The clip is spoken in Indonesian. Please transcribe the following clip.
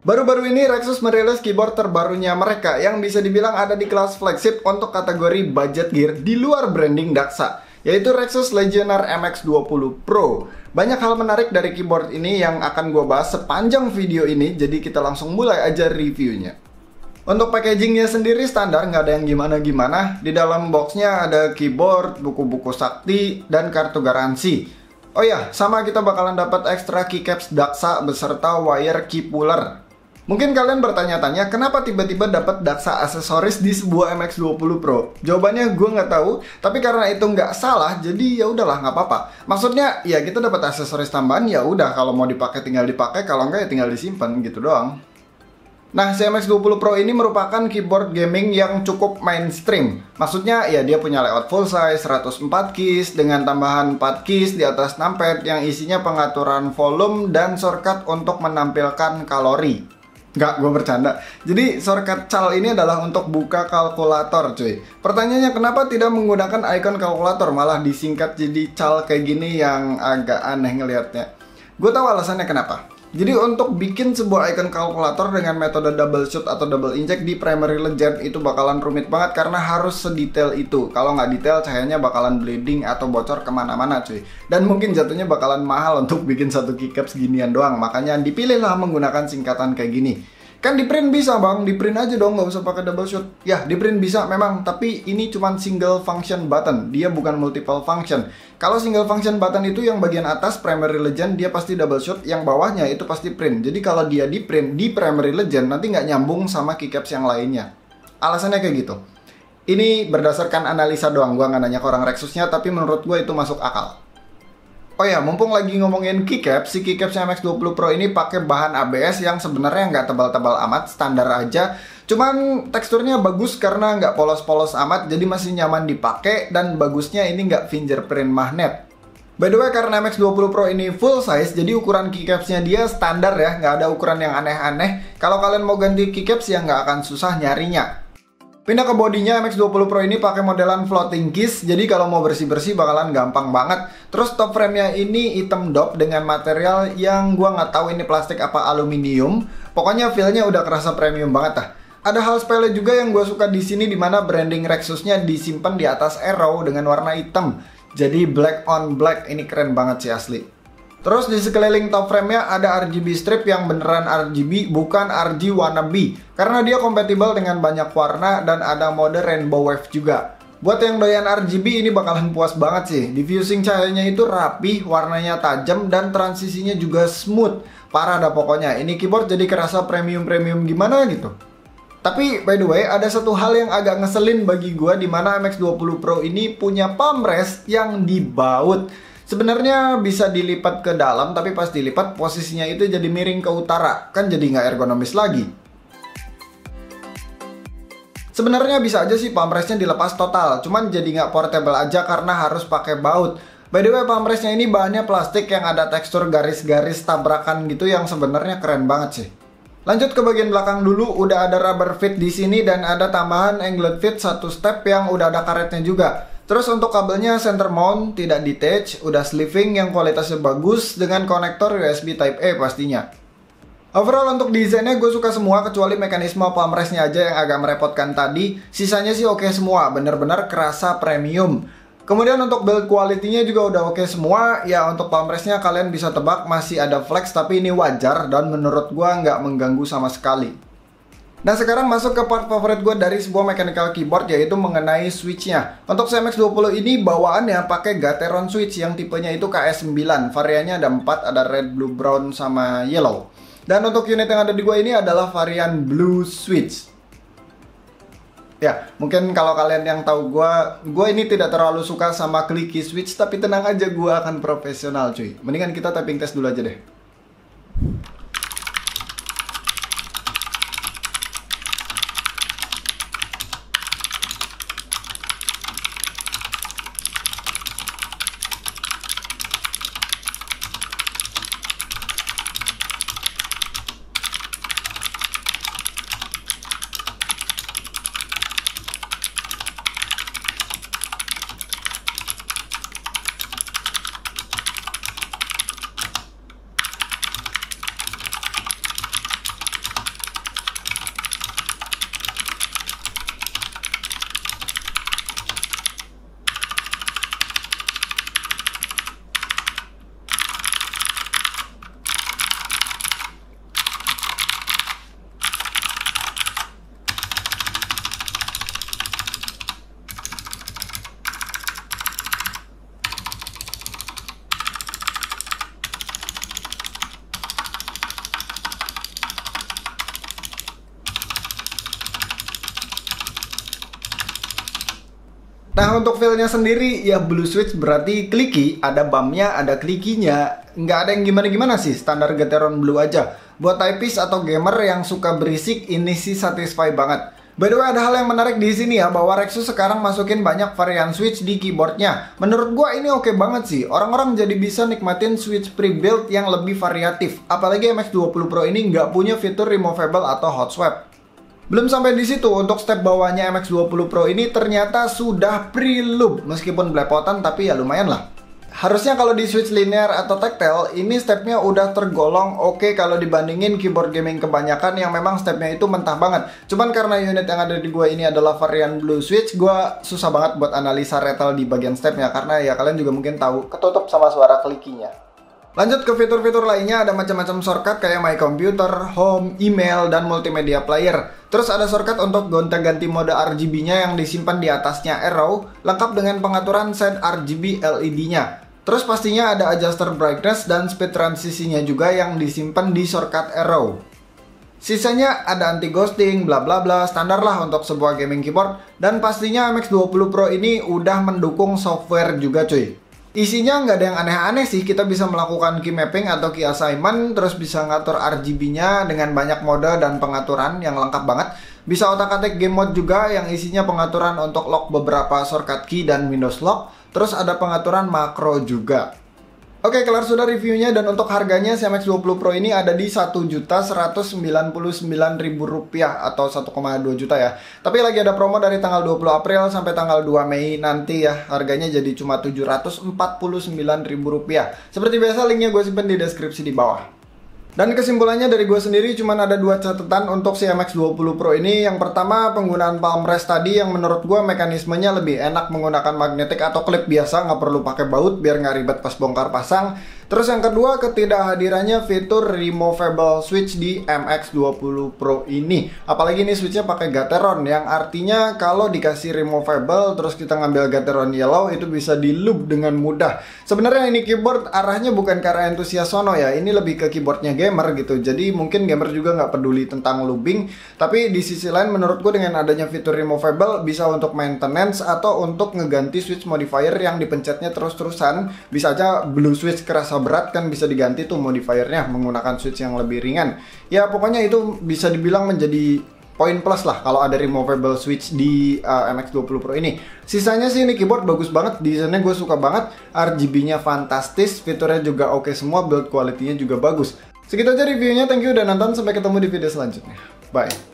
Baru-baru ini Rexus merilis keyboard terbarunya mereka yang bisa dibilang ada di kelas flagship untuk kategori budget gear di luar branding Daksa, yaitu Rexus Legionnaire MX20 Pro. Banyak hal menarik dari keyboard ini yang akan gue bahas sepanjang video ini, jadi kita langsung mulai aja reviewnya. Untuk packagingnya sendiri standar, nggak ada yang gimana-gimana. Di dalam boxnya ada keyboard, buku-buku sakti, dan kartu garansi. Oh ya, sama kita bakalan dapat ekstra keycaps Daksa beserta wire key puller. Mungkin kalian bertanya-tanya, kenapa tiba-tiba dapat Daksa aksesoris di sebuah MX20 Pro? Jawabannya gue nggak tahu, tapi karena itu nggak salah, jadi ya udahlah nggak apa-apa. Maksudnya, ya kita dapat aksesoris tambahan, ya udah kalau mau dipakai tinggal dipakai, kalau nggak ya tinggal disimpan gitu doang. Nah, si MX20 Pro ini merupakan keyboard gaming yang cukup mainstream. Maksudnya, ya dia punya layout full size, 104 keys, dengan tambahan 4 keys di atas numpad yang isinya pengaturan volume dan shortcut untuk menampilkan kalori. Nggak, gue bercanda. Jadi, shortcut cal ini adalah untuk buka kalkulator, cuy. Pertanyaannya, kenapa tidak menggunakan icon kalkulator, malah disingkat jadi cal kayak gini yang agak aneh ngelihatnya. Gue tahu alasannya kenapa. Jadi untuk bikin sebuah icon kalkulator dengan metode double shoot atau double inject di Primary Legend itu bakalan rumit banget karena harus sedetail itu. Kalau nggak detail cahayanya bakalan bleeding atau bocor kemana-mana cuy. Dan mungkin jatuhnya bakalan mahal untuk bikin satu keycaps ginian doang. Makanya dipilihlah menggunakan singkatan kayak gini. Kan di print bisa bang, di print aja dong, nggak usah pakai double shoot. Ya di print bisa memang, tapi ini cuma single function button, dia bukan multiple function. Kalau single function button itu yang bagian atas Primary Legend dia pasti double shoot, yang bawahnya itu pasti print. Jadi kalau dia di print di Primary Legend nanti nggak nyambung sama keycaps yang lainnya. Alasannya kayak gitu. Ini berdasarkan analisa doang, gua nggak nanya ke orang Rexusnya, tapi menurut gue itu masuk akal. Oh ya, mumpung lagi ngomongin keycaps, si keycapsnya MX20 Pro ini pakai bahan ABS yang sebenarnya nggak tebal-tebal amat, standar aja. Cuman teksturnya bagus karena nggak polos-polos amat, jadi masih nyaman dipakai, dan bagusnya ini nggak fingerprint magnet. By the way, karena MX20 Pro ini full size, jadi ukuran keycapsnya dia standar ya, nggak ada ukuran yang aneh-aneh. Kalau kalian mau ganti keycaps ya nggak akan susah nyarinya. Pindah ke bodinya, MX20 Pro ini pakai modelan floating keys, jadi kalau mau bersih-bersih bakalan gampang banget. Terus top frame-nya ini hitam dop dengan material yang gua nggak tahu ini plastik apa aluminium. Pokoknya feel-nya udah kerasa premium banget lah. Ada hal sepele juga yang gue suka di sini, dimana branding Rexusnya disimpan di atas arrow dengan warna hitam. Jadi black on black, ini keren banget sih asli. Terus di sekeliling top frame-nya ada RGB strip yang beneran RGB, bukan RG wannabe. Karena dia kompatibel dengan banyak warna dan ada mode rainbow wave juga. Buat yang doyan RGB ini bakalan puas banget sih. Diffusing cahayanya itu rapi, warnanya tajam, dan transisinya juga smooth. Parah dah pokoknya, ini keyboard jadi kerasa premium-premium gimana gitu. Tapi by the way, ada satu hal yang agak ngeselin bagi gua, dimana MX20 Pro ini punya palm rest yang dibaut. Sebenarnya bisa dilipat ke dalam, tapi pas dilipat posisinya itu jadi miring ke utara, kan jadi nggak ergonomis lagi. Sebenarnya bisa aja sih palm restnya dilepas total, cuman jadi nggak portable aja karena harus pakai baut. By the way, palm restnya ini bahannya plastik yang ada tekstur garis-garis tabrakan gitu yang sebenarnya keren banget sih. Lanjut ke bagian belakang dulu, udah ada rubber fit di sini dan ada tambahan angled fit satu step yang udah ada karetnya juga. Terus untuk kabelnya center mount, tidak detach, udah sleeving yang kualitasnya bagus dengan konektor USB Type-A pastinya. Overall untuk desainnya gue suka semua kecuali mekanisme palm restnya aja yang agak merepotkan tadi. Sisanya sih oke semua, bener-bener kerasa premium. Kemudian untuk build quality-nya juga udah oke semua. Ya untuk palm restnya kalian bisa tebak masih ada flex, tapi ini wajar dan menurut gue nggak mengganggu sama sekali. Nah sekarang masuk ke part favorit gue dari sebuah mechanical keyboard, yaitu mengenai switch-nya. Untuk MX20 ini bawaannya pakai Gateron switch yang tipenya itu KS9. Variannya ada 4, ada red, blue, brown, sama yellow. Dan untuk unit yang ada di gue ini adalah varian blue switch. Ya, mungkin kalau kalian yang tahu gue ini tidak terlalu suka sama clicky switch, tapi tenang aja, gue akan profesional cuy. Mendingan kita typing test dulu aja deh. Nah, untuk feel-nya sendiri, ya Blue Switch berarti clicky, ada bump-nya, ada clicky-nya. Nggak ada yang gimana-gimana sih, standar Gateron Blue aja. Buat typist atau gamer yang suka berisik, ini sih satisfy banget. By the way, ada hal yang menarik di sini ya, bahwa Rexus sekarang masukin banyak varian switch di keyboardnya. Menurut gua ini oke banget sih, orang-orang jadi bisa nikmatin switch pre-build yang lebih variatif. Apalagi MX20 Pro ini nggak punya fitur removable atau hot swap. Belum sampai di situ, untuk step bawahnya MX20 Pro ini ternyata sudah pre-loop. Meskipun belepotan, tapi ya lumayan lah. Harusnya kalau di switch linear atau tactile, ini stepnya udah tergolong oke kalau dibandingin keyboard gaming kebanyakan yang memang stepnya itu mentah banget. Cuman karena unit yang ada di gua ini adalah varian Blue Switch, gua susah banget buat analisa rattle di bagian stepnya. Karena ya kalian juga mungkin tahu, ketutup sama suara klikinya. Lanjut ke fitur-fitur lainnya, ada macam-macam shortcut kayak My Computer, Home, Email, dan Multimedia Player. Terus ada shortcut untuk gonta-ganti mode RGB-nya yang disimpan di atasnya arrow, lengkap dengan pengaturan set RGB LED-nya. Terus pastinya ada adjuster brightness dan speed transisinya juga yang disimpan di shortcut arrow. Sisanya ada anti ghosting, bla bla bla, standar lah untuk sebuah gaming keyboard. Dan pastinya MX20 Pro ini udah mendukung software juga cuy. Isinya nggak ada yang aneh-aneh sih, kita bisa melakukan key mapping atau key assignment, terus bisa ngatur RGB-nya dengan banyak mode dan pengaturan yang lengkap banget. Bisa otak-atik game mode juga yang isinya pengaturan untuk lock beberapa shortcut key dan Windows Lock, terus ada pengaturan makro juga. Oke, kelar sudah reviewnya, dan untuk harganya si MX20 Pro ini ada di Rp1.199.000 atau 1,2 juta ya. Tapi lagi ada promo dari tanggal 20 April sampai tanggal 2 Mei nanti ya. Harganya jadi cuma Rp749.000. Seperti biasa linknya gue simpen di deskripsi di bawah. Dan kesimpulannya dari gue sendiri cuman ada dua catatan untuk si MX20 Pro ini. Yang pertama, penggunaan palm rest tadi yang menurut gue mekanismenya lebih enak menggunakan magnetik atau klip biasa, nggak perlu pakai baut biar nggak ribet pas bongkar pasang. Terus yang kedua, ketidakhadirannya fitur removable switch di MX20 Pro ini. Apalagi ini switchnya pakai Gateron, yang artinya kalau dikasih removable terus kita ngambil Gateron yellow itu bisa di loop dengan mudah. Sebenarnya ini keyboard arahnya bukan ke arah entusias sono ya, ini lebih ke keyboardnya gamer gitu. Jadi mungkin gamer juga nggak peduli tentang looping. Tapi di sisi lain menurutku dengan adanya fitur removable bisa untuk maintenance atau untuk ngeganti switch modifier yang dipencetnya terus-terusan. Bisa aja blue switch kerasa berat kan bisa diganti tuh modifiernya menggunakan switch yang lebih ringan. Ya pokoknya itu bisa dibilang menjadi poin plus lah kalau ada removable switch di MX20 Pro ini. Sisanya sih ini keyboard bagus banget, desainnya gue suka banget, RGB-nya fantastis, fiturnya juga oke semua, build quality-nya juga bagus. Segitu aja reviewnya, thank you udah nonton, sampai ketemu di video selanjutnya. Bye.